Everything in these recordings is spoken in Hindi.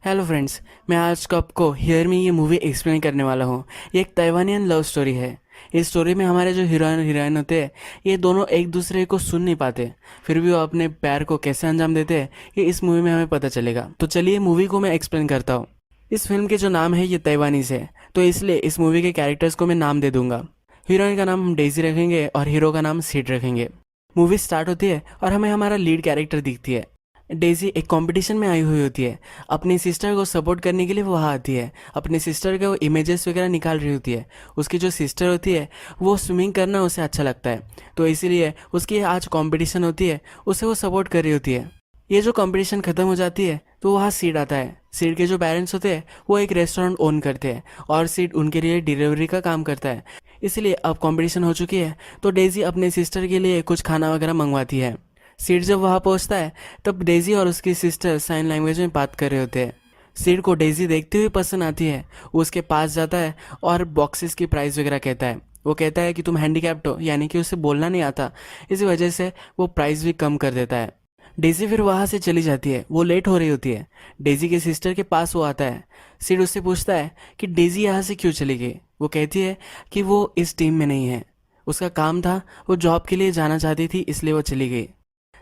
हेलो फ्रेंड्स, मैं आज को आपको हियर में ये मूवी एक्सप्लेन करने वाला हूँ। ये एक ताइवानियन लव स्टोरी है। इस स्टोरी में हमारे जो हीरोइन होते हैं, ये दोनों एक दूसरे को सुन नहीं पाते, फिर भी वो अपने प्यार को कैसे अंजाम देते हैं ये इस मूवी में हमें पता चलेगा। तो चलिए मूवी को मैं एक्सप्लेन करता हूँ। इस फिल्म के जो नाम है ये ताइवानीज है, तो इसलिए इस मूवी के कैरेक्टर्स को मैं नाम दे दूंगा। हीरोइन का नाम हम डेजी रखेंगे और हीरो का नाम सीड रखेंगे। मूवी स्टार्ट होती है और हमें हमारा लीड कैरेक्टर दिखती है। डेजी एक कंपटीशन में आई हुई होती है। अपनी सिस्टर को सपोर्ट करने के लिए वो वहाँ आती है। अपनी सिस्टर के वो इमेजेस वगैरह निकाल रही होती है। उसकी जो सिस्टर होती है वो स्विमिंग करना उसे अच्छा लगता है, तो इसीलिए उसकी आज कंपटीशन होती है, उसे वो सपोर्ट कर रही होती है। ये जो कंपटीशन ख़त्म हो जाती है तो वहाँ सीड आता है। सीड के जो पेरेंट्स होते हैं वो एक रेस्टोरेंट ओन करते हैं और सीड उनके लिए डिलीवरी का काम करता है। इसलिए अब कंपटीशन हो चुकी है तो डेजी अपने सिस्टर के लिए कुछ खाना वगैरह मंगवाती है। सीड जब वहाँ पहुँचता है तब डेजी और उसकी सिस्टर साइन लैंग्वेज में बात कर रहे होते हैं। सीड को डेजी देखते हुए पसंद आती है। वो उसके पास जाता है और बॉक्सेस की प्राइस वगैरह कहता है। वो कहता है कि तुम हैंडीकैप्ड हो, यानी कि उसे बोलना नहीं आता, इसी वजह से वो प्राइस भी कम कर देता है। डेजी फिर वहाँ से चली जाती है। वो लेट हो रही होती है। डेजी के सिस्टर के पास वो आता है। सीड उससे पूछता है कि डेजी यहाँ से क्यों चली गई। वो कहती है कि वो इस टीम में नहीं है, उसका काम था, वो जॉब के लिए जाना चाहती थी, इसलिए वो चली गई।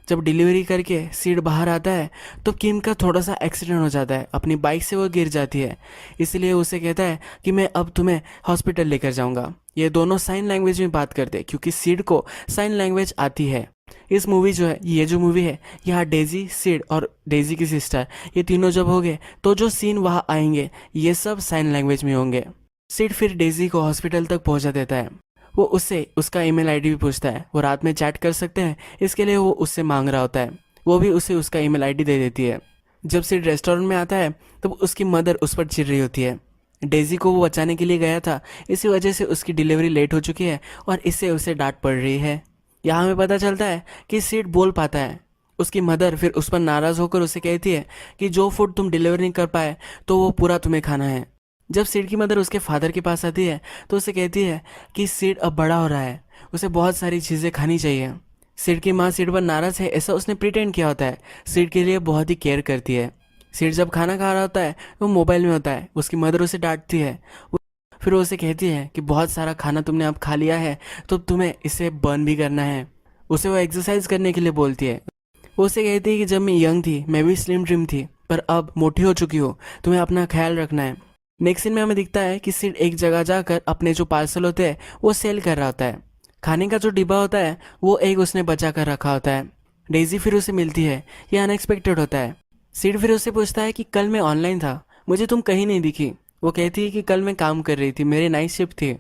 जब डिलीवरी करके सीड बाहर आता है तो किम का थोड़ा सा एक्सीडेंट हो जाता है। अपनी बाइक से वो गिर जाती है, इसलिए उसे कहता है कि मैं अब तुम्हें हॉस्पिटल लेकर जाऊंगा। ये दोनों साइन लैंग्वेज में बात करते हैं क्योंकि सीड को साइन लैंग्वेज आती है। इस मूवी जो है, ये जो मूवी है, यहाँ डेजी, सीड और डेजी की सिस्टर, ये तीनों जब हो गए तो जो सीन वहाँ आएंगे ये सब साइन लैंग्वेज में होंगे। सीड फिर डेजी को हॉस्पिटल तक पहुँचा देता है। वो उससे उसका ईमेल आईडी भी पूछता है। वो रात में चैट कर सकते हैं, इसके लिए वो उससे मांग रहा होता है। वो भी उसे उसका ईमेल आईडी दे देती है। जब सीड रेस्टोरेंट में आता है तब उसकी मदर उस पर चिढ़ रही होती है। डेजी को वो बचाने के लिए गया था, इसी वजह से उसकी डिलीवरी लेट हो चुकी है और इससे उसे डांट पड़ रही है। यहाँ हमें पता चलता है कि सीड बोल पाता है। उसकी मदर फिर उस पर नाराज़ होकर उसे कहती है कि जो फूड तुम डिलीवर नहीं कर पाए तो वो पूरा तुम्हें खाना है। जब सीड की मदर उसके फादर के पास आती है तो उसे कहती है कि सीड अब बड़ा हो रहा है, उसे बहुत सारी चीज़ें खानी चाहिए। सीड की माँ सीड पर नाराज़ है, ऐसा उसने प्रिटेंड किया होता है। सीड के लिए बहुत ही केयर करती है। सीड जब खाना खा रहा होता है वो मोबाइल में होता है। उसकी मदर उसे डांटती है। फिर वो उसे कहती है कि बहुत सारा खाना तुमने अब खा लिया है तो तुम्हें इसे बर्न भी करना है। उसे वो एक्सरसाइज करने के लिए बोलती है। वो उसे कहती है कि जब मैं यंग थी मैं भी स्लिम ट्रिम थी, पर अब मोटी हो चुकी हो, तुम्हें अपना ख्याल रखना है। नेक्स्ट सीन में हमें दिखता है कि सिड एक जगह जाकर अपने जो पार्सल होते हैं वो सेल कर रहा होता है। खाने का जो डिब्बा होता है वो एक उसने बचा कर रखा होता है। डेजी फिर उसे मिलती है। ये अनएक्सपेक्टेड होता है। सिड फिर उससे पूछता है कि कल मैं ऑनलाइन था, मुझे तुम कहीं नहीं दिखी। वो कहती है कि कल मैं काम कर रही थी, मेरी नाइट शिफ्ट थी।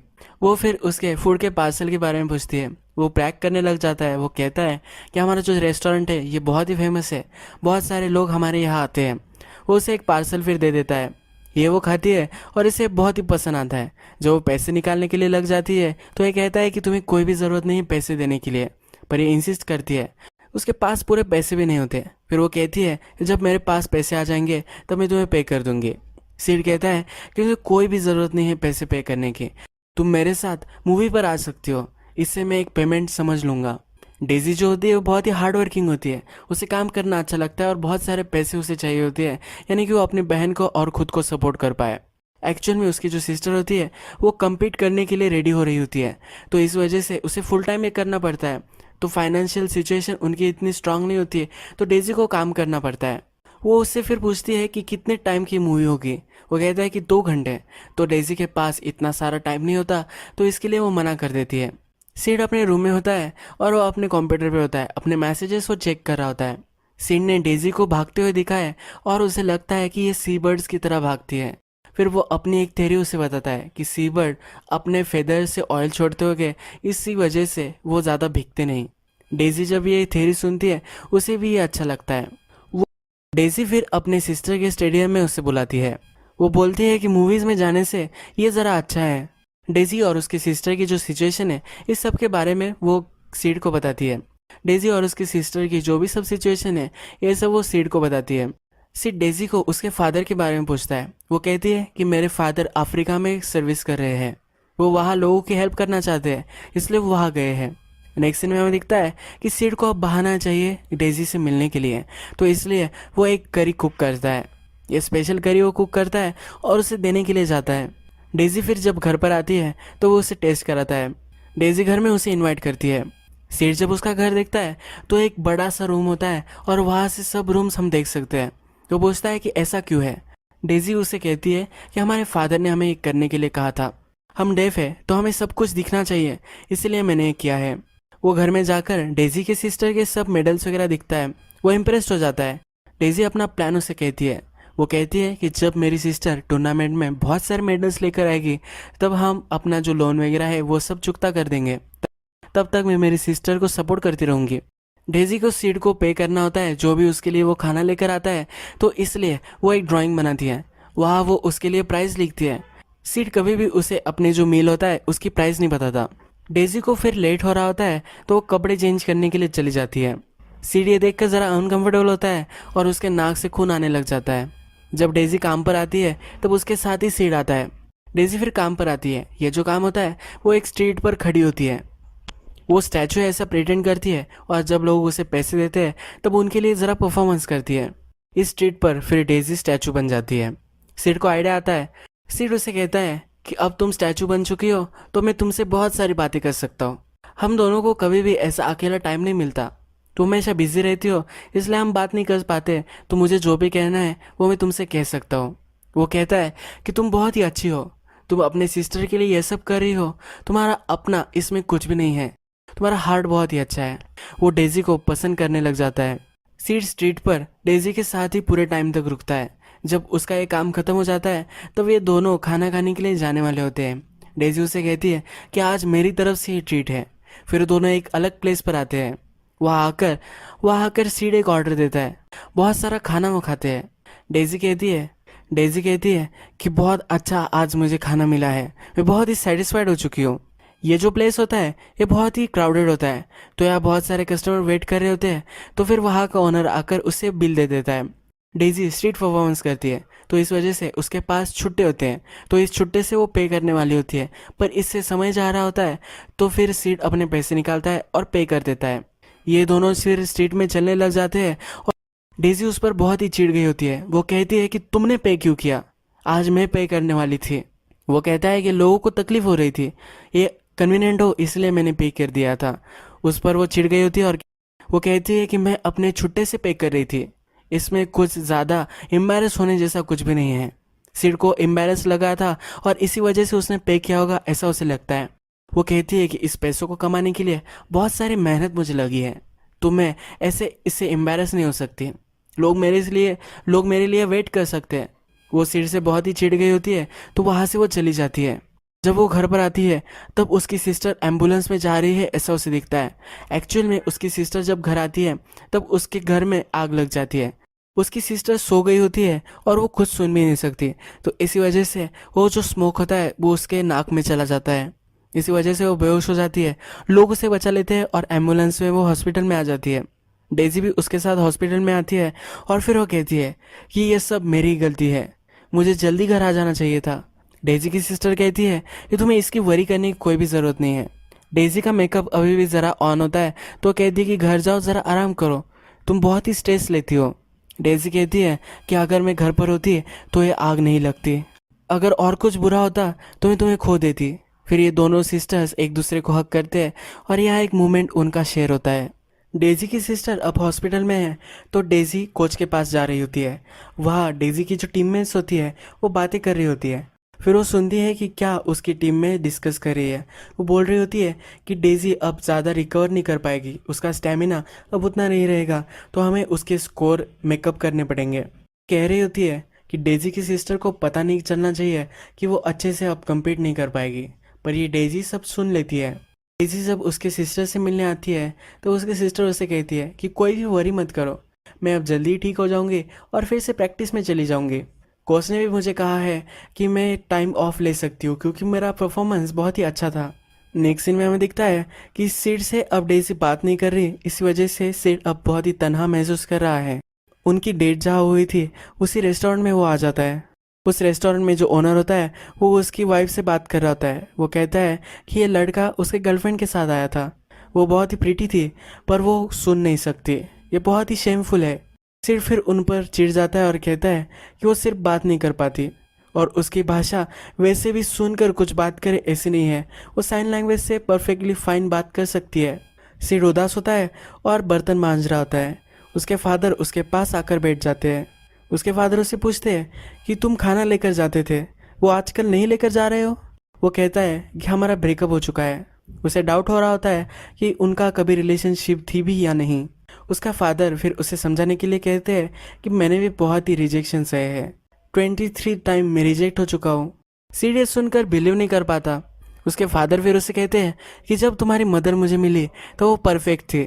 वो फिर उसके फूड के पार्सल के बारे में पूछती है। वो पैक करने लग जाता है। वो कहता है कि हमारा जो रेस्टोरेंट है ये बहुत ही फेमस है, बहुत सारे लोग हमारे यहाँ आते हैं। वो उसे एक पार्सल फिर दे देता है। ये वो खाती है और इसे बहुत ही पसंद आता है। जब वो पैसे निकालने के लिए लग जाती है तो ये कहता है कि तुम्हें कोई भी ज़रूरत नहीं पैसे देने के लिए, पर ये इंसिस्ट करती है। उसके पास पूरे पैसे भी नहीं होते। फिर वो कहती है कि जब मेरे पास पैसे आ जाएंगे तब मैं तुम्हें पे कर दूंगी। सीड कहता है कि मुझे कोई भी ज़रूरत नहीं है पैसे पे करने की, तुम मेरे साथ मूवी पर आ सकती हो, इससे मैं एक पेमेंट समझ लूँगा। डेजी जो होती है वो बहुत ही हार्ड वर्किंग होती है। उसे काम करना अच्छा लगता है और बहुत सारे पैसे उसे चाहिए होते हैं, यानी कि वो अपनी बहन को और खुद को सपोर्ट कर पाए। एक्चुअल में उसकी जो सिस्टर होती है वो compete करने के लिए रेडी हो रही होती है, तो इस वजह से उसे फुल टाइम ये करना पड़ता है। तो फाइनेंशियल सिचुएशन उनकी इतनी स्ट्रांग नहीं होती है, तो डेजी को काम करना पड़ता है। वो उससे फिर पूछती है कि कितने टाइम की मूवी होगी। वो कहता है कि 2 घंटे। तो डेजी के पास इतना सारा टाइम नहीं होता, तो इसके लिए वो मना कर देती है। सीड अपने रूम में होता है और वो अपने कंप्यूटर पे होता है, अपने मैसेजेस वो चेक कर रहा होता है। सीड ने डेजी को भागते हुए दिखा है और उसे लगता है कि ये सी बर्ड्स की तरह भागती है। फिर वो अपनी एक थ्योरी उसे बताता है कि सी बर्ड अपने फेदर से ऑयल छोड़ते हुए इसी वजह से वो ज़्यादा भीगते नहीं। डेजी जब ये थ्योरी सुनती है उसे भी ये अच्छा लगता है। वो डेजी फिर अपने सिस्टर के स्टेडियम में उसे बुलाती है। वो बोलती है कि मूवीज़ में जाने से ये ज़रा अच्छा है। डेजी और उसकी सिस्टर की जो सिचुएशन है इस सब के बारे में वो सीड को बताती है। डेजी और उसकी सिस्टर की जो भी सब सिचुएशन है ये सब वो सीड को बताती है। सीड डेजी को उसके फादर के बारे में पूछता है। वो कहती है कि मेरे फादर अफ्रीका में सर्विस कर रहे हैं, वो वहाँ लोगों की हेल्प करना चाहते हैं, इसलिए वो वहाँ गए हैं। नेक्स्ट सीन में हमें दिखता है कि सीड को अब बहाना चाहिए डेजी से मिलने के लिए, तो इसलिए वो एक करी कुक करता है। ये स्पेशल करी वो कुक करता है और उसे देने के लिए जाता है। डेजी फिर जब घर पर आती है तो वो उसे टेस्ट कराता है। डेजी घर में उसे इनवाइट करती है। सेठ जब उसका घर देखता है तो एक बड़ा सा रूम होता है और वहाँ से सब रूम्स हम देख सकते हैं। तो पूछता है कि ऐसा क्यों है। डेजी उसे कहती है कि हमारे फादर ने हमें ये करने के लिए कहा था, हम डेफ है तो हमें सब कुछ दिखना चाहिए, इसलिए मैंने ये किया है। वो घर में जाकर डेजी के सिस्टर के सब मेडल्स वगैरह दिखता है। वो इम्प्रेस्ड हो जाता है। डेजी अपना प्लान उसे कहती है। वो कहती है कि जब मेरी सिस्टर टूर्नामेंट में बहुत सारे मेडल्स लेकर आएगी तब हम अपना जो लोन वगैरह है वो सब चुकता कर देंगे। तब तक मैं मेरी सिस्टर को सपोर्ट करती रहूंगी। डेजी को सीड को पे करना होता है जो भी उसके लिए वो खाना लेकर आता है, तो इसलिए वो एक ड्राइंग बनाती है। वहाँ वो उसके लिए प्राइस लिखती है। सीड कभी भी उसे अपने जो मील होता है उसकी प्राइस नहीं बताता। डेजी को फिर लेट हो रहा होता है तो वो कपड़े चेंज करने के लिए चली जाती है। सीड ये देखकर ज़रा अनकंफर्टेबल होता है और उसके नाक से खून आने लग जाता है। जब डेजी काम पर आती है तब उसके साथ ही सीड आता है। डेजी फिर काम पर आती है। ये जो काम होता है वो एक स्ट्रीट पर खड़ी होती है। वो स्टैचू ऐसा प्रिटेंड करती है और जब लोग उसे पैसे देते हैं तब उनके लिए ज़रा परफॉर्मेंस करती है। इस स्ट्रीट पर फिर डेजी स्टैचू बन जाती है। सिड को आइडिया आता है। सिड उसे कहता है कि अब तुम स्टैचू बन चुकी हो तो मैं तुमसे बहुत सारी बातें कर सकता हूँ। हम दोनों को कभी भी ऐसा अकेला टाइम नहीं मिलता। तुम हमेशा बिजी रहती हो इसलिए हम बात नहीं कर पाते, तो मुझे जो भी कहना है वो मैं तुमसे कह सकता हूँ। वो कहता है कि तुम बहुत ही अच्छी हो, तुम अपने सिस्टर के लिए ये सब कर रही हो, तुम्हारा अपना इसमें कुछ भी नहीं है, तुम्हारा हार्ट बहुत ही अच्छा है। वो डेजी को पसंद करने लग जाता है। सीड स्ट्रीट पर डेजी के साथ ही पूरे टाइम तक रुकता है। जब उसका ये काम खत्म हो जाता है तब ये दोनों खाना खाने के लिए जाने वाले होते हैं। डेजी उसे कहती है कि आज मेरी तरफ से ये ट्रीट है। फिर दोनों एक अलग प्लेस पर आते हैं। वहाँ आकर सीड एक ऑर्डर देता है। बहुत सारा खाना वो खाते हैं। डेजी कहती है कि बहुत अच्छा आज मुझे खाना मिला है, मैं बहुत ही सेटिस्फाइड हो चुकी हूँ। ये जो प्लेस होता है ये बहुत ही क्राउडेड होता है, तो यहाँ बहुत सारे कस्टमर वेट कर रहे होते हैं। तो फिर वहाँ का ओनर आकर उसे बिल दे देता है। डेजी स्ट्रीट परफॉर्मेंस करती है तो इस वजह से उसके पास छुट्टे होते हैं, तो इस छुट्टे से वो पे करने वाली होती है। पर इससे समय जा रहा होता है तो फिर सीड अपने पैसे निकालता है और पे कर देता है। ये दोनों फिर स्ट्रीट में चलने लग जाते हैं और डेजी उस पर बहुत ही चिढ़ गई होती है। वो कहती है कि तुमने पे क्यों किया, आज मैं पे करने वाली थी। वो कहता है कि लोगों को तकलीफ हो रही थी, ये कन्वीनियंट हो इसलिए मैंने पे कर दिया था। उस पर वो चिढ़ गई होती है और वो कहती है कि मैं अपने छुट्टे से पे कर रही थी, इसमें कुछ ज़्यादा एम्बैरस होने जैसा कुछ भी नहीं है। सिड को एम्बैरस लगा था और इसी वजह से उसने पे किया होगा ऐसा उसे लगता है। वो कहती है कि इस पैसों को कमाने के लिए बहुत सारी मेहनत मुझे लगी है, तो मैं ऐसे इससे एम्बैरस नहीं हो सकती। लोग मेरे लिए वेट कर सकते हैं। वो सिड से बहुत ही चिढ़ गई होती है तो वहाँ से वो चली जाती है। जब वो घर पर आती है तब उसकी सिस्टर एम्बुलेंस में जा रही है ऐसा उसे दिखता है। एक्चुअल में उसकी सिस्टर जब घर आती है तब उसके घर में आग लग जाती है। उसकी सिस्टर सो गई होती है और वो खुद सुन भी नहीं सकती, तो इसी वजह से वो जो स्मोक होता है वो उसके नाक में चला जाता है। इसी वजह से वो बेहोश हो जाती है। लोग उसे बचा लेते हैं और एम्बुलेंस में वो हॉस्पिटल में आ जाती है। डेजी भी उसके साथ हॉस्पिटल में आती है और फिर वो कहती है कि ये सब मेरी गलती है, मुझे जल्दी घर आ जाना चाहिए था। डेजी की सिस्टर कहती है कि तुम्हें इसकी वरी करने की कोई भी ज़रूरत नहीं है। डेजी का मेकअप अभी भी ज़रा ऑन होता है तो कहती है कि घर जाओ, ज़रा आराम करो, तुम बहुत ही स्ट्रेस लेती हो। डेजी कहती है कि अगर मैं घर पर होती तो ये आग नहीं लगती, अगर और कुछ बुरा होता तो मैं तुम्हें खो देती। फिर ये दोनों सिस्टर्स एक दूसरे को हग करते हैं और यहाँ एक मोमेंट उनका शेयर होता है। डेजी की सिस्टर अब हॉस्पिटल में है तो डेजी कोच के पास जा रही होती है। वहाँ डेजी की जो टीममेट्स होती है वो बातें कर रही होती है। फिर वो सुनती है कि क्या उसकी टीम में डिस्कस कर रही है। वो बोल रही होती है कि डेजी अब ज़्यादा रिकवर नहीं कर पाएगी, उसका स्टेमिना अब उतना नहीं रहेगा, तो हमें उसके स्कोर मेकअप करने पड़ेंगे। कह रही होती है कि डेजी की सिस्टर को पता नहीं चलना चाहिए कि वो अच्छे से अब कम्पीट नहीं कर पाएगी, पर ये डेजी सब सुन लेती है। डेजी जब उसके सिस्टर से मिलने आती है तो उसकी सिस्टर उसे कहती है कि कोई भी वरी मत करो, मैं अब जल्दी ठीक हो जाऊंगी और फिर से प्रैक्टिस में चली जाऊंगी। कोच ने भी मुझे कहा है कि मैं टाइम ऑफ ले सकती हूँ क्योंकि मेरा परफॉर्मेंस बहुत ही अच्छा था। नेक्स्ट सीन में हमें दिखता है कि सिड से अब डेजी बात नहीं कर रही, इस वजह से सिड अब बहुत ही तन्हा महसूस कर रहा है। उनकी डेट जहाँ हुई थी उसी रेस्टोरेंट में वो आ जाता है। उस रेस्टोरेंट में जो ओनर होता है वो उसकी वाइफ से बात कर रहा होता है। वो कहता है कि ये लड़का उसके गर्लफ्रेंड के साथ आया था, वो बहुत ही प्रीटी थी पर वो सुन नहीं सकती, ये बहुत ही शेमफुल है। सिड फिर उन पर चिढ़ जाता है और कहता है कि वो सिर्फ बात नहीं कर पाती और उसकी भाषा वैसे भी सुनकर कुछ बात करे ऐसी नहीं है, वो साइन लैंग्वेज से परफेक्टली फाइन बात कर सकती है। सिड उदास होता है और बर्तन मांज रहा होता है। उसके फादर उसके पास आकर बैठ जाते हैं। उसके फादर उससे पूछते हैं कि तुम खाना लेकर जाते थे, वो आजकल नहीं लेकर जा रहे हो? वो कहता है कि हमारा ब्रेकअप हो चुका है। उसे डाउट हो रहा होता है कि उनका कभी रिलेशनशिप थी भी या नहीं। उसका फादर फिर उसे समझाने के लिए कहते हैं कि मैंने भी बहुत ही रिजेक्शन सहे हैं, 23 टाइम मैं रिजेक्ट हो चुका हूँ। सीरियस सुनकर बिलीव नहीं कर पाता। उसके फादर फिर उसे कहते हैं कि जब तुम्हारी मदर मुझे मिली तो वो परफेक्ट थी,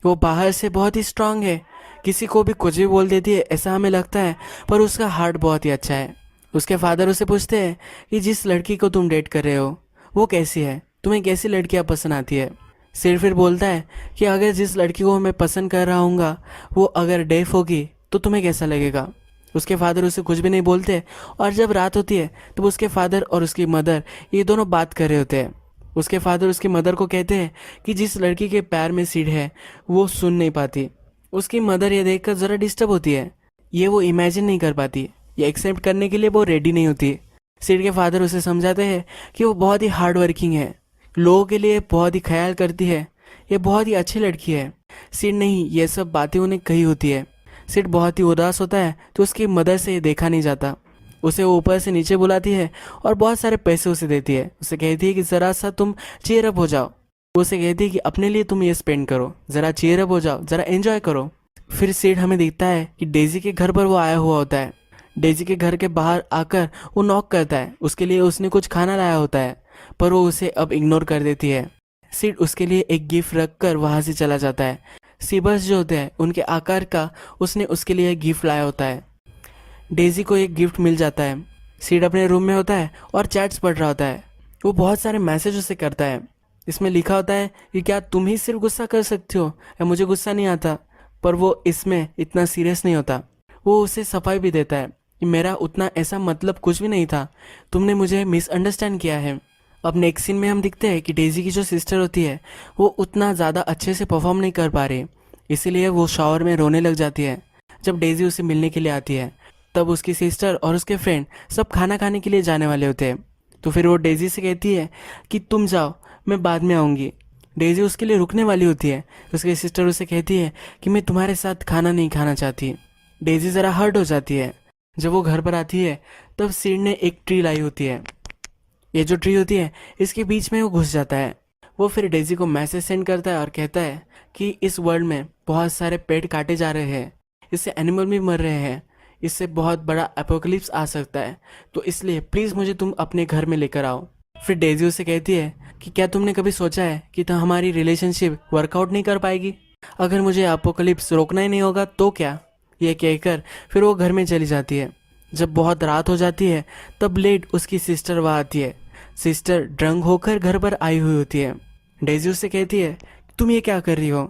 वो बाहर से बहुत ही स्ट्रांग है, किसी को भी कुछ भी बोल देती है ऐसा हमें लगता है, पर उसका हार्ट बहुत ही अच्छा है। उसके फादर उसे पूछते हैं कि जिस लड़की को तुम डेट कर रहे हो वो कैसी है, तुम्हें कैसी लड़कियां पसंद आती है? सिड फिर बोलता है कि अगर जिस लड़की को मैं पसंद कर रहा हूँगा वो अगर डेफ होगी तो तुम्हें कैसा लगेगा? उसके फादर उसे कुछ भी नहीं बोलते और जब रात होती है तो उसके फादर और उसकी मदर ये दोनों बात कर रहे होते हैं। उसके फादर उसकी मदर को कहते हैं कि जिस लड़की के पैर में सीढ़ है वो सुन नहीं पाती। उसकी मदर ये देखकर ज़रा डिस्टर्ब होती है, ये वो इमेजिन नहीं कर पाती, ये एक्सेप्ट करने के लिए वो रेडी नहीं होती। सिड के फादर उसे समझाते हैं कि वो बहुत ही हार्ड वर्किंग है, लोगों के लिए बहुत ही ख्याल करती है, ये बहुत ही अच्छी लड़की है। सिड नहीं ये सब बातें उन्हें कही होती है। सिड बहुत ही उदास होता है तो उसकी मदर से ये देखा नहीं जाता। उसे वो ऊपर से नीचे बुलाती है और बहुत सारे पैसे उसे देती है। उसे कहती है कि ज़रा सा तुम चीयर अप हो जाओ। वो उसे कहती है कि अपने लिए तुम ये स्पेंड करो, ज़रा चीयर अप हो जाओ, ज़रा एंजॉय करो। फिर सिड हमें दिखता है कि डेजी के घर पर वो आया हुआ होता है। डेजी के घर के बाहर आकर वो नॉक करता है, उसके लिए उसने कुछ खाना लाया होता है पर वो उसे अब इग्नोर कर देती है। सिड उसके लिए एक गिफ्ट रख कर वहाँ से चला जाता है। सीबर्स जो होते हैं उनके आकार का उसने उसके लिए एक गिफ्ट लाया होता है। डेजी को एक गिफ्ट मिल जाता है। सिड अपने रूम में होता है और चैट्स पढ़ रहा होता है। वो बहुत सारे मैसेज उसे करता है। इसमें लिखा होता है कि क्या तुम ही सिर्फ गुस्सा कर सकते हो या मुझे गुस्सा नहीं आता, पर वो इसमें इतना सीरियस नहीं होता। वो उसे सफाई भी देता है कि मेरा उतना ऐसा मतलब कुछ भी नहीं था, तुमने मुझे मिसअंडरस्टैंड किया है। अब नेक्स्ट सीन में हम दिखते हैं कि डेजी की जो सिस्टर होती है वो उतना ज़्यादा अच्छे से परफॉर्म नहीं कर पा रही, इसीलिए वो शावर में रोने लग जाती है। जब डेजी उसे मिलने के लिए आती है तब उसकी सिस्टर और उसके फ्रेंड सब खाना खाने के लिए जाने वाले होते हैं। तो फिर वो डेजी से कहती है कि तुम जाओ, मैं बाद में आऊँगी। डेजी उसके लिए रुकने वाली होती है। उसकी सिस्टर उसे कहती है कि मैं तुम्हारे साथ खाना नहीं खाना चाहती। डेजी ज़रा हर्ट हो जाती है। जब वो घर पर आती है तब सिड ने एक ट्री लाई होती है। ये जो ट्री होती है इसके बीच में वो घुस जाता है। वो फिर डेजी को मैसेज सेंड करता है और कहता है कि इस वर्ल्ड में बहुत सारे पेड़ काटे जा रहे हैं, इससे एनिमल भी मर रहे हैं, इससे बहुत बड़ा एपोकलिप्स आ सकता है, तो इसलिए प्लीज़ मुझे तुम अपने घर में लेकर आओ। फिर डेजी उसे कहती है कि क्या तुमने कभी सोचा है कि तो हमारी रिलेशनशिप वर्कआउट नहीं कर पाएगी, अगर मुझे एपोकलिप्स रोकना ही नहीं होगा तो क्या? ये कहकर फिर वो घर में चली जाती है। जब बहुत रात हो जाती है तब लेट उसकी सिस्टर वहाँ आती है। सिस्टर ड्रंक होकर घर पर आई हुई होती है। डेजी उससे कहती है तुम ये क्या कर रही हो,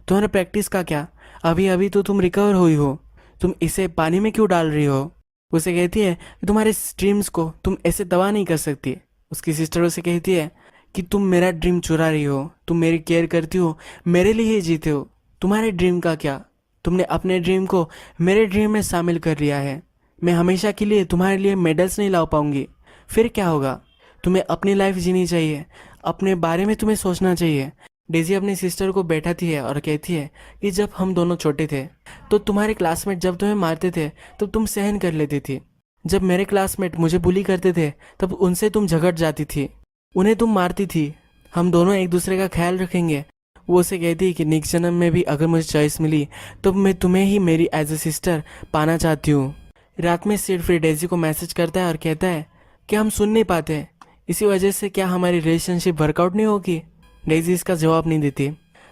तुम्हारा प्रैक्टिस का क्या, अभी अभी तो तुम रिकवर हुई हो, तुम इसे पानी में क्यों डाल रही हो? उसे कहती है कि तुम्हारे ड्रीम्स को तुम ऐसे दबा नहीं कर सकती। उसकी सिस्टर उसे कहती है कि तुम मेरा ड्रीम चुरा रही हो, तुम मेरी केयर करती हो, मेरे लिए ही जीते हो, तुम्हारे ड्रीम का क्या? तुमने अपने ड्रीम को मेरे ड्रीम में शामिल कर लिया है। मैं हमेशा के लिए तुम्हारे लिए मेडल्स नहीं ला पाऊंगी, फिर क्या होगा? तुम्हें अपनी लाइफ जीनी चाहिए, अपने बारे में तुम्हें सोचना चाहिए। डेजी अपनी सिस्टर को बैठाती है और कहती है कि जब हम दोनों छोटे थे तो तुम्हारे क्लासमेट जब तुम्हें मारते थे तब तुम सहन कर लेती थी, जब मेरे क्लासमेट मुझे बुली करते थे तब उनसे तुम झगड़ जाती थी, उन्हें तुम मारती थी। हम दोनों एक दूसरे का ख्याल रखेंगे। वो उसे कहती है कि नेक्स्ट जन्म में भी अगर मुझे चॉइस मिली तो मैं तुम्हें ही मेरी एज ए सिस्टर पाना चाहती हूँ। रात में सिड फिर डेजी को मैसेज करता है और कहता है कि हम सुन नहीं पाते, इसी वजह से क्या हमारी रिलेशनशिप वर्कआउट नहीं होगी? डेजी इसका जवाब नहीं देती।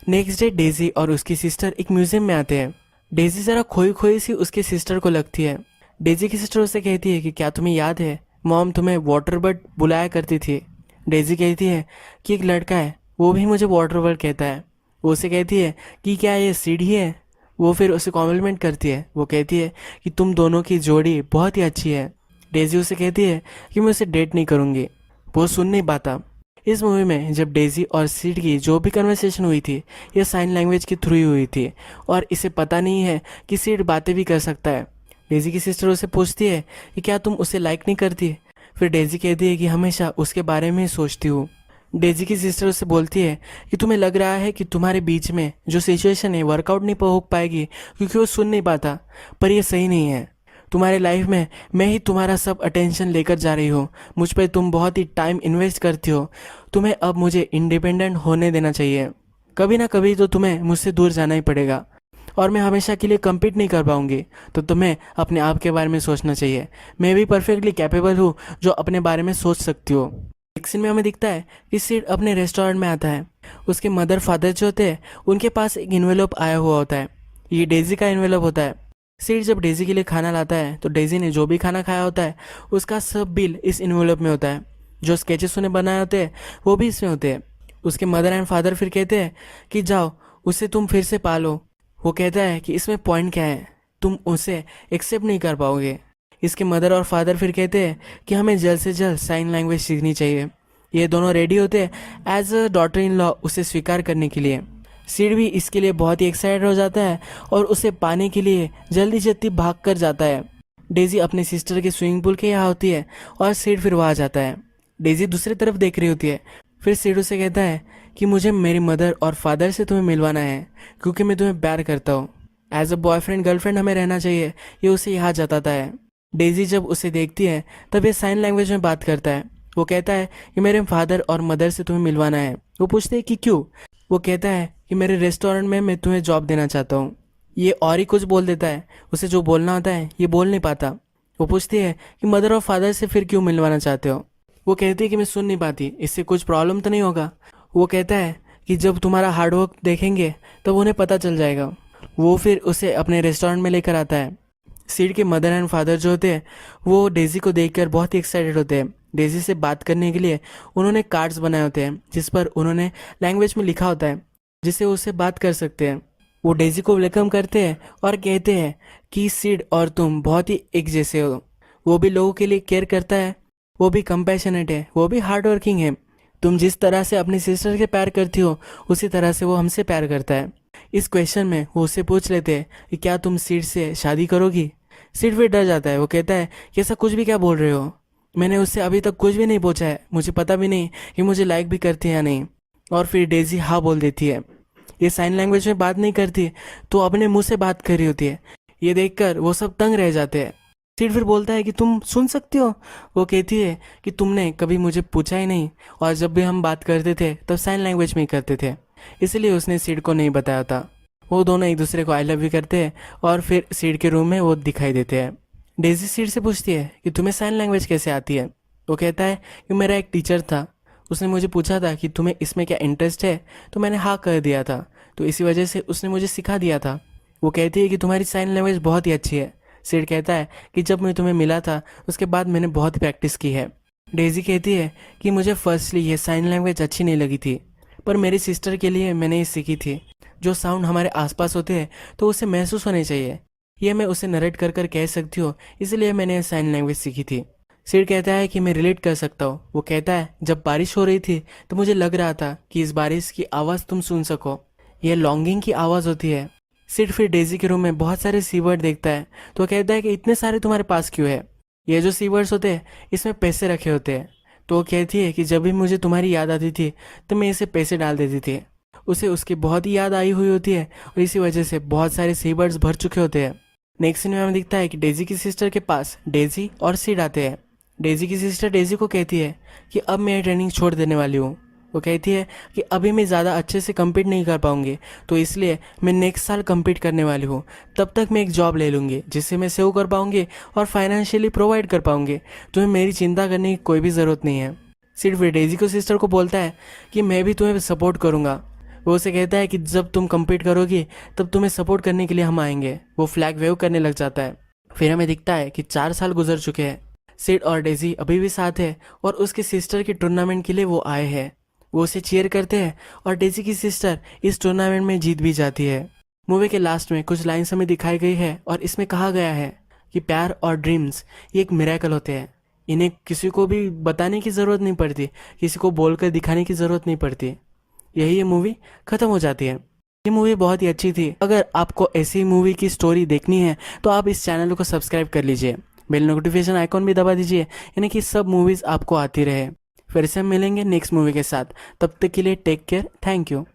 नेक्स्ट डे डेजी और उसकी सिस्टर एक म्यूजियम में आते हैं। डेजी ज़रा खोई खोई सी उसकी सिस्टर को लगती है। डेजी की सिस्टर उससे कहती है कि क्या तुम्हें याद है मॉम तुम्हें वाटर बर्ड बुलाया करती थी? डेजी कहती है कि एक लड़का है वो भी मुझे वाटर बर्ड कहता है। वो उसे कहती है कि क्या ये सीढ़ी है? वो फिर उसे कॉम्प्लीमेंट करती है। वो कहती है कि तुम दोनों की जोड़ी बहुत ही अच्छी है। डेजी उसे कहती है कि मैं उसे डेट नहीं करूँगी। वो सुन नहीं पाता। इस मूवी में जब डेजी और सीड की जो भी कन्वर्सेशन हुई थी ये साइन लैंग्वेज के थ्रू ही हुई थी और इसे पता नहीं है कि सीड बातें भी कर सकता है। डेजी की सिस्टर उसे पूछती है कि क्या तुम उसे लाइक नहीं करती। फिर डेजी कहती है कि हमेशा उसके बारे में ही सोचती हूँ। डेजी की सिस्टर उसे बोलती है कि तुम्हें लग रहा है कि तुम्हारे बीच में जो सिचुएशन है वर्कआउट नहीं हो पाएगी क्योंकि वो सुन नहीं पाता, पर ये सही नहीं है। तुम्हारे लाइफ में मैं ही तुम्हारा सब अटेंशन लेकर जा रही हूँ, मुझ पर तुम बहुत ही टाइम इन्वेस्ट करती हो। तुम्हें अब मुझे इंडिपेंडेंट होने देना चाहिए। कभी ना कभी तो तुम्हें मुझसे दूर जाना ही पड़ेगा और मैं हमेशा के लिए कम्पीट नहीं कर पाऊंगी, तो तुम्हें अपने आप के बारे में सोचना चाहिए। मैं भी परफेक्टली कैपेबल हूँ जो अपने बारे में सोच सकती हो। एक सीन में हमें दिखता है कि सीड अपने रेस्टोरेंट में आता है। उसके मदर फादर जो होते हैं उनके पास एक इन्वेलप आया हुआ होता है। ये डेजी का इन्वेलप होता है। सीड जब डेजी के लिए खाना लाता है तो डेजी ने जो भी खाना खाया होता है उसका सब बिल इस इन्वेलप में होता है। जो स्केचेस उन्हें बनाए होते हैं वो भी इसमें होते हैं। उसके मदर एंड फादर फिर कहते हैं कि जाओ उसे तुम फिर से पालो। वो कहता है कि इसमें पॉइंट क्या है, तुम उसे एक्सेप्ट नहीं कर पाओगे। इसके मदर और फादर फिर कहते हैं कि हमें जल्द से जल्द साइन लैंग्वेज सीखनी चाहिए। ये दोनों रेडी होते हैं as a daughter in law उसे स्वीकार करने के लिए। सीड भी इसके लिए बहुत ही एक्साइटेड हो जाता है और उसे पाने के लिए जल्दी जल्दी भाग कर जाता है। डेजी अपने सिस्टर के स्विमिंग पूल के यहाँ होती है और सीड फिर वहाँ जाता है। डेजी दूसरी तरफ देख रही होती है। फिर सीड उसे कहता है कि मुझे मेरी मदर और फादर से तुम्हें मिलवाना है क्योंकि मैं तुम्हें प्यार करता हूँ। एज अ बॉयफ्रेंड गर्लफ्रेंड हमें रहना चाहिए, ये उसे यहाँ जताता है। डेजी जब उसे देखती है तब ये साइन लैंग्वेज में बात करता है। वो कहता है कि मेरे फादर और मदर से तुम्हें मिलवाना है। वो पूछते हैं कि क्यों। वो कहता है कि मेरे रेस्टोरेंट में मैं तुम्हें जॉब देना चाहता हूँ। ये और ही कुछ बोल देता है, उसे जो बोलना होता है ये बोल नहीं पाता। वो पूछती है कि मदर और फादर से फिर क्यों मिलवाना चाहते हो। वो कहती है कि मैं सुन नहीं पाती, इससे कुछ प्रॉब्लम तो नहीं होगा। वो कहता है कि जब तुम्हारा हार्डवर्क देखेंगे तब उन्हें पता चल जाएगा। वो फिर उसे अपने रेस्टोरेंट में लेकर आता है। सीड के मदर एंड फादर जो होते हैं वो डेजी को देखकर बहुत ही एक्साइटेड होते हैं। डेजी से बात करने के लिए उन्होंने कार्ड्स बनाए होते हैं जिस पर उन्होंने लैंग्वेज में लिखा होता है जिससे उससे बात कर सकते हैं। वो डेजी को वेलकम करते हैं और कहते हैं कि सीड और तुम बहुत ही एक जैसे हो। वो भी लोगों के लिए केयर करता है, वो भी कंपैशनेट है, वो भी हार्ड वर्किंग है। तुम जिस तरह से अपनी सिस्टर के प्यार करती हो उसी तरह से वो हमसे प्यार करता है। इस क्वेश्चन में वो उससे पूछ लेते हैं कि क्या तुम सीड से शादी करोगी। सीड फिर डर जाता है। वो कहता है कि ऐसा कुछ भी क्या बोल रहे हो, मैंने उससे अभी तक कुछ भी नहीं पूछा है, मुझे पता भी नहीं कि मुझे लाइक भी करती है या नहीं। और फिर डेजी हाँ बोल देती है। ये साइन लैंग्वेज में बात नहीं करती तो अपने मुंह से बात कर रही होती है। ये देखकर वो सब तंग रह जाते हैं। सीड फिर बोलता है कि तुम सुन सकती हो। वो कहती है कि तुमने कभी मुझे पूछा ही नहीं और जब भी हम बात करते थे तब साइन लैंग्वेज में ही करते थे, इसलिए उसने सीड को नहीं बताया था। वो दोनों एक दूसरे को आई लव यू करते हैं और फिर सीड के रूम में वो दिखाई देते हैं। डेजी सीड से पूछती है कि तुम्हें साइन लैंग्वेज कैसे आती है। वो कहता है कि मेरा एक टीचर था, उसने मुझे पूछा था कि तुम्हें इसमें क्या इंटरेस्ट है, तो मैंने हाँ कर दिया था, तो इसी वजह से उसने मुझे सिखा दिया था। वो कहती है कि तुम्हारी साइन लैंग्वेज बहुत ही अच्छी है। सीड कहता है कि जब मैं तुम्हें मिला था उसके बाद मैंने बहुत प्रैक्टिस की है। डेजी कहती है कि मुझे फर्स्टली ये साइन लैंग्वेज अच्छी नहीं लगी थी, पर मेरी सिस्टर के लिए मैंने ये सीखी थी। जो साउंड हमारे आसपास होते हैं तो उसे महसूस होने चाहिए, ये मैं उसे नरेट कर कर कह सकती हूँ, इसलिए मैंने ये साइन लैंग्वेज सीखी थी। सीड कहता है कि मैं रिलेट कर सकता हूँ। वो कहता है जब बारिश हो रही थी तो मुझे लग रहा था कि इस बारिश की आवाज़ तुम सुन सको, यह लॉन्गिंग की आवाज़ होती है। सीड फिर डेजी के रूम में बहुत सारे सी वर्ड देखता है तो कहता है कि इतने सारे तुम्हारे पास क्यों है। ये जो सी वर्ड्स होते हैं इसमें पैसे रखे होते हैं। तो वो कहती है कि जब भी मुझे तुम्हारी याद आती थी तो मैं इसे पैसे डाल देती थी। उसे उसकी बहुत ही याद आई हुई होती है और इसी वजह से बहुत सारे सी वर्ड्स भर चुके होते हैं। नेक्स्ट सीन में हमें दिखता है कि डेजी की सिस्टर के पास डेजी और सीड आते हैं। डेजी की सिस्टर डेजी को कहती है कि अब मैं ट्रेनिंग छोड़ देने वाली हूँ। वो कहती है कि अभी मैं ज़्यादा अच्छे से कम्पीट नहीं कर पाऊंगी, तो इसलिए मैं नेक्स्ट साल कम्पीट करने वाली हूँ। तब तक मैं एक जॉब ले लूँगी जिससे मैं सेव कर पाऊंगी और फाइनेंशियली प्रोवाइड कर पाऊंगी। तुम्हें मेरी चिंता करने की कोई भी ज़रूरत नहीं है। सिर्फ डेजी को सिस्टर को बोलता है कि मैं भी तुम्हें सपोर्ट करूँगा। वो उसे कहता है कि जब तुम कम्पीट करोगी तब तुम्हें सपोर्ट करने के लिए हम आएंगे। वो फ्लैग वेव करने लग जाता है। फिर हमें दिखता है कि 4 साल गुजर चुके हैं। सिड और डेजी अभी भी साथ है और उसके सिस्टर के टूर्नामेंट के लिए वो आए हैं। वो उसे चीयर करते हैं और डेजी की सिस्टर इस टूर्नामेंट में जीत भी जाती है। मूवी के लास्ट में कुछ लाइन्स हमें दिखाई गई है और इसमें कहा गया है कि प्यार और ड्रीम्स ये एक मिरेकल होते हैं। इन्हें किसी को भी बताने की ज़रूरत नहीं पड़ती, किसी को बोलकर दिखाने की ज़रूरत नहीं पड़ती, यही ये मूवी ख़त्म हो जाती है। ये मूवी बहुत ही अच्छी थी। अगर आपको ऐसी मूवी की स्टोरी देखनी है तो आप इस चैनल को सब्सक्राइब कर लीजिए, बेल नोटिफिकेशन आइकॉन भी दबा दीजिए, यानी कि सब मूवीज़ आपको आती रहे। फिर से हम मिलेंगे नेक्स्ट मूवी के साथ, तब तक के लिए टेक केयर, थैंक यू।